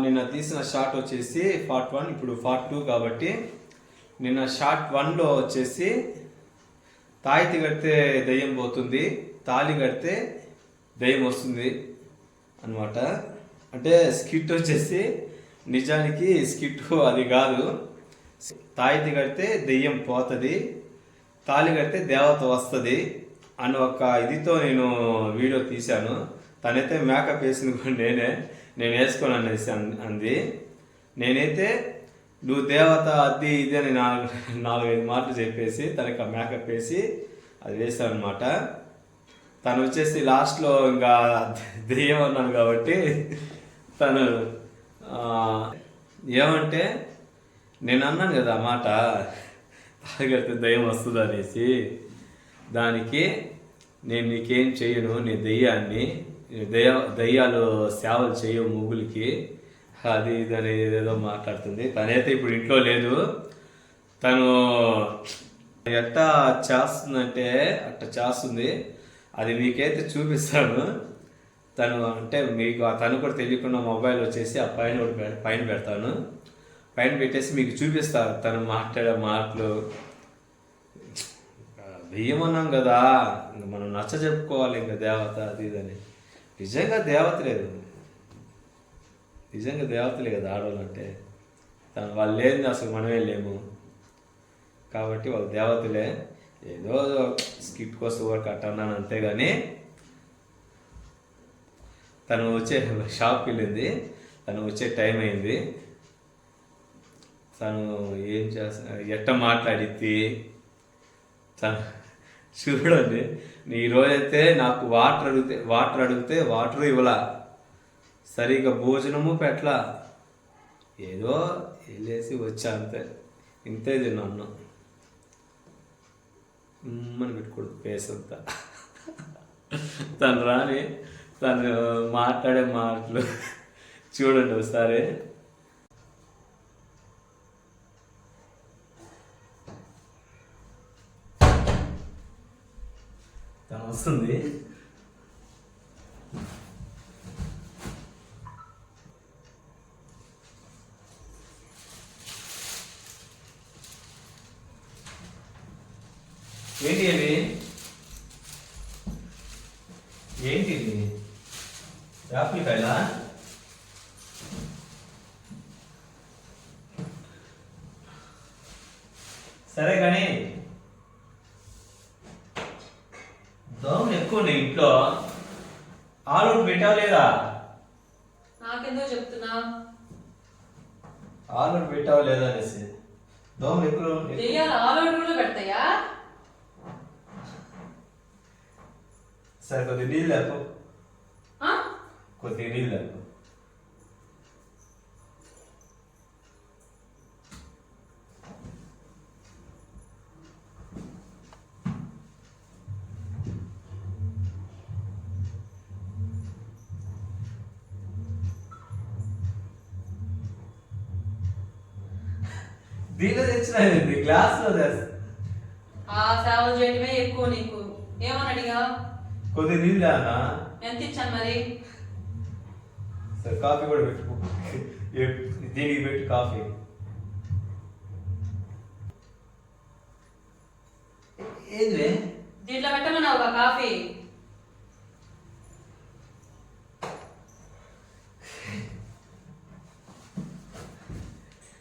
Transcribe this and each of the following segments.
నిన్న తీసిన షార్ట్ వచ్చేసి పార్ట్ 1, ఇప్పుడు పార్ట్ 2 కాబట్టి నిన్న షార్ట్ 1లో వచ్చేసి తాయితి కడితే దయ్యం పోతుంది, తాళి కడితే దయ్యం వస్తుంది అనమాట. అంటే స్కిట్ వచ్చేసి నిజానికి స్కిట్ అది కాదు. తాయితి కడితే దెయ్యం పోతుంది, తాళి కడితే దేవత వస్తుంది అని ఒక ఇదితో నేను వీడియో తీశాను. తనైతే మేకప్ వేసింది కూడా నేను వేసుకొని అనేసి అంది. నేనైతే నువ్వు దేవత అది ఇది అని 4-5 మాటలు చెప్పేసి తనకి మేకప్ వేసి అది వేసాను అనమాట. తను వచ్చేసి లాస్ట్లో ఇంకా దెయ్యం అన్నాను కాబట్టి తను ఏమంటే నేను అన్నాను కదా ఆ మాట, తాగడితే దయ్యం వస్తుంది అనేసి, దానికి నేను నీకేం చెయ్యను, నీ దెయ్యాన్ని దయ్యాలు సేవలు చేయవు ముగ్గులకి అది ఇది అని ఏదేదో మాట్లాడుతుంది. తనైతే ఇప్పుడు ఇంట్లో లేదు. తను ఎట్టా చేస్తుందంటే అట్ట చేస్తుంది. అది మీకైతే చూపిస్తాను. తను అంటే మీకు తను కూడా తెలియకుండా మొబైల్ వచ్చేసి ఆ పైన పెడతాను. పైన పెట్టేసి మీకు చూపిస్తాను తను మాట్లాడే మాటలు. దెయ్యమన్నాం కదా, ఇంక మనం నచ్చ చెప్పుకోవాలి ఇంకా దేవత అది ఇదని. నిజంగా దేవత లేదు, నిజంగా దేవతలే కదా ఆడవాళ్ళు అంటే. వాళ్ళు లేని అసలు మనమే లేము కాబట్టి వాళ్ళు దేవతలే. ఏదో స్కిట్ కోసం వర్క్ అట్ట అన్నాను అంతేగాని. తను వచ్చే షాప్కి వెళ్ళింది, తను వచ్చే టైం అయింది. తను ఏం చేస్తా ఎట్ట మాట్లాడిద్ది తను చూడండి. ఈరోజైతే నాకు వాటర్ అడిగితే వాటర్ ఇవ్వలా, సరిగ్గా భోజనము పెట్టలా, ఏదో వెళ్ళేసి వచ్చా అంతే. ఇంతే తిన్నాను. ఉమ్మని పెట్టుకోడు ఫేస్ అంతా. తను రాని తను మాట్లాడే మాటలు చూడండి ఒకసారి. తను వస్తుంది. ఏంటి అది? ఏంటి ఇది? యాపిల్ కాయలా? సరే కానీ దోమలు ఎక్కువ ఉన్నాయి ఇంట్లో. ఆలు పెట్టావు లేదా? నాకెందుకు చెప్తున్నా? ఆలు పెట్టావు లేదా అనేసి. దోమలు ఎక్కువ ఆలు పెడతాయా? సరే కొద్దిగా నీళ్ళు లేకు, కొద్దిగా నీళ్ళు లేకు. దీనిలో తెచ్చినాయండి, గ్లాస్ లో సేవలు చేయడమే ఎక్కువ నీకు. ఏమని అడిగా? కొద్దిగా నీళ్ళు అన్నా. ఎంత ఇచ్చాను మరి? సరే కాఫీ కూడా పెట్టుకో, దీనికి పెట్టు కాఫీ. ఏంది దీంట్లో పెట్టమన్నావుగా కాఫీ?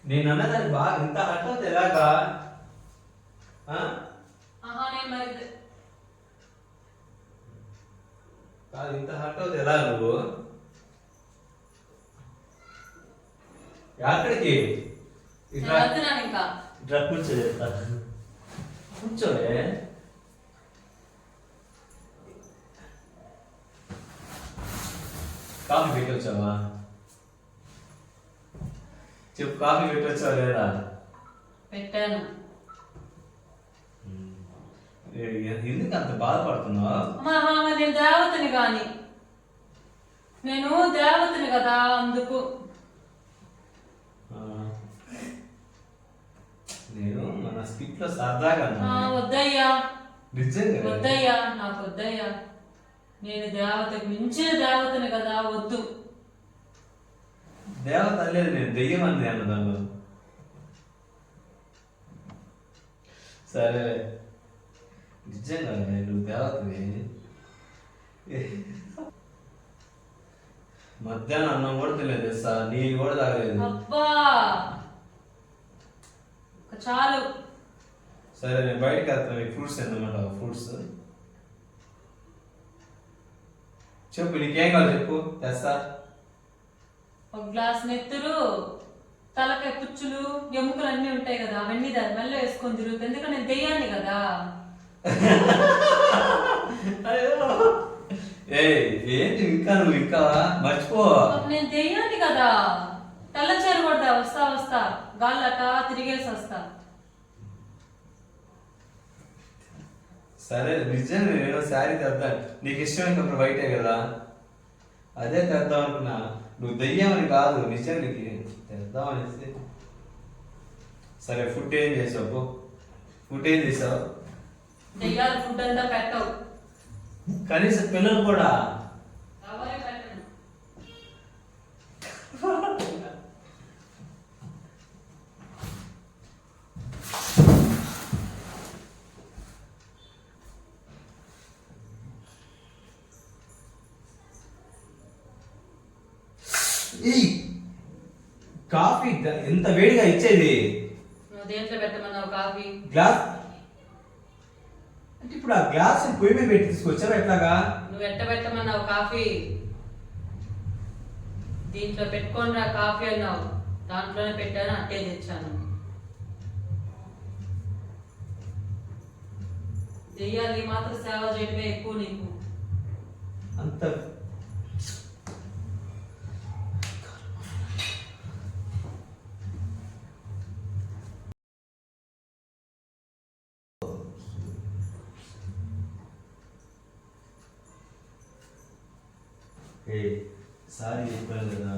నేను అన్నదాన్ని బాగా ఇంత హట్ ఎలాగా? నేను మరి కాదు, ఇంత హట్ అవుతుంది ఎలా నువ్వు? ఎక్కడికి? ఇంకా ఇట్లా కూర్చో, చెప్తా కూర్చోలే. కాఫీ పెట్టొచ్చావా? చెప్పు, కాఫీ పెట్టొచ్చావా లేదా? పెట్టాను. ఎందుకు అంత బాధపడుతున్నావు? నేను దేవతని కాని, నేను దేవతని కదా అందుకు. నేను మన స్కిట్ లో సరదాగా వద్దయ్యా, నిజంగా వద్దయ్యా, నాకు వద్దయ్యా. నేను దేవతకు మించిన దేవతని కదా, వద్దు. దేవత లేదు, నేను దెయ్యం అంది అన్న దానిలో. సరే నిజంగా నువ్వు దేవతవి. మధ్యాహ్నం అన్నం కూడా తెలియదు సార్, నీళ్ళు కూడా తాగలేదు. అబ్బా చాలు. సరే నేను బయటకు వెళ్తాను, ఫ్రూట్స్ ఏందన్నమాట. ఫ్రూట్స్ చెప్పు, నీకేం కావాలి చెప్పు, తెస్తా. ఒక గ్లాస్ నెత్తురు, తలకాయ పుచ్చులు, ఎముకలు అన్నీ ఉంటాయి కదా, అవన్నీ దాని మళ్ళీ వేసుకొని తిరుగుతుంది. ఎందుకంటే నేను దెయ్యాన్ని కదా. ఏంటి ఇంకా నువ్వు ఇంకా మర్చిపో. నేను దెయ్యాన్ని కదా, తెల్లచేరు కొడతా. వస్తా వస్తా గాళ్ళు అట్టా తిరిగేసి వస్తా. సరే నిజంగా నేను శారీ తెద్దాను, నీకు ఇష్టమైనప్పుడు బయటే కదా, అదే తెద్దాం అనుకున్నా. నువ్వు దెయ్యమని కాదు, నిజానికి తెద్దాం అనేసి. సరే ఫుడ్ ఏం చేసావు? ఫుడ్ ఏం చేసావు? దెయ్యాలు ఫుడ్ అంతా పెట్టవు, కనీసం పిల్లలు కూడా. ఎవరే పెట్టను. కాఫీ ఎంత వేడిగా ఇచ్చేది. నువ్వు దేంట్లో పెట్టమన్నావు కాఫీ? గ్లాస్ అంటే ఇప్పుడు ఆ గ్లాస్ పొయ్యి మీద పెట్టి తీసుకొచ్చావా ఎట్లాగా? నువ్వు ఎట్ట పెట్టమన్నావు కాఫీ? దీంట్లో పెట్టుకొని రా కాఫీ అన్నావు, దాంట్లోనే పెట్టాను, అట్టే తెచ్చాను. దెయ్యాలి మాత్రం సేవ చేయడమే ఎక్కువ నీకు. అంత సారీ చెప్పాను కదా.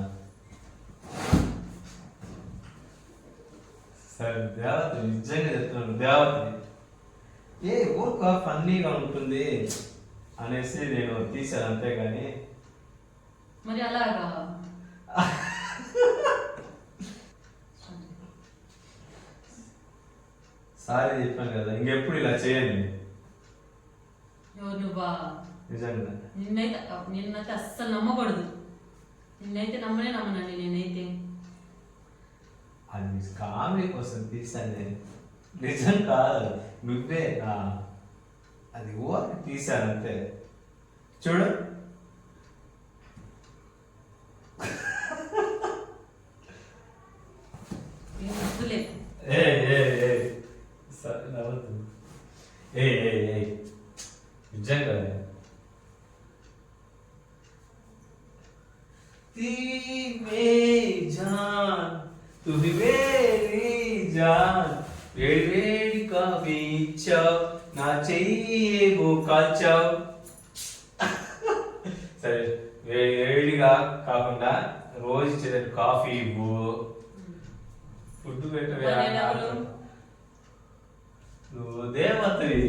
సరే దేవత, నిజంగా చెప్తున్నాను దేవతని. ఊరుకో ఫన్నీగా ఉంటుంది అనేసి నేను తీశాను అంతేగాని. మరి అలాగా సారీ చెప్పాను కదా, ఇంకెప్పుడు ఇలా చేయండి. ఎవరు నువ్వా? నిజంగా నిన్నైతే అస్సలు నమ్మకూడదు. నిన్నైతే నమ్మనండి నేనైతే. అది కామెడీ కోసం తీసాను నేను, నిజం కాదు. నువ్వే అది ఓకే తీశాను అంతే. చూడు నిజంగా तू भी मेरी जान వేడి వేడి కాఫీ ఇచ్చావు, నా చెయ్యి ఓ కాల్చావు. సరే వేడి వేడిగా కాకుండా రోజు ఇచ్చేది కాఫీ ఇవ్వు, ఫుడ్ పెట్టవే. నువ్వు దేవతవి.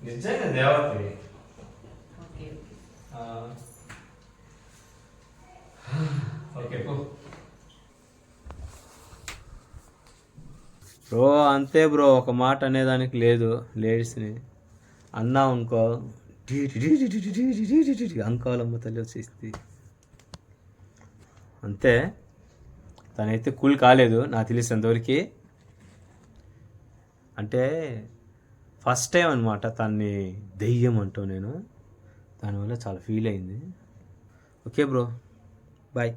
నిజంగా దేవతవి. ఓకే బ్రో, అంతే బ్రో. ఒక మాట అనేదానికి లేదు. లేడీస్ని అన్నా అనుకో అనుకోవాలమ్మ తల్లి వచ్చేసి అంతే. తనైతే కూల్ కాలేదు నాకు తెలిసినంతవరకు. అంటే ఫస్ట్ టైం అనమాట తన్ని దెయ్యం అంటూ నేను, దానివల్ల చాలా ఫీల్ అయింది. Okay bro, bye.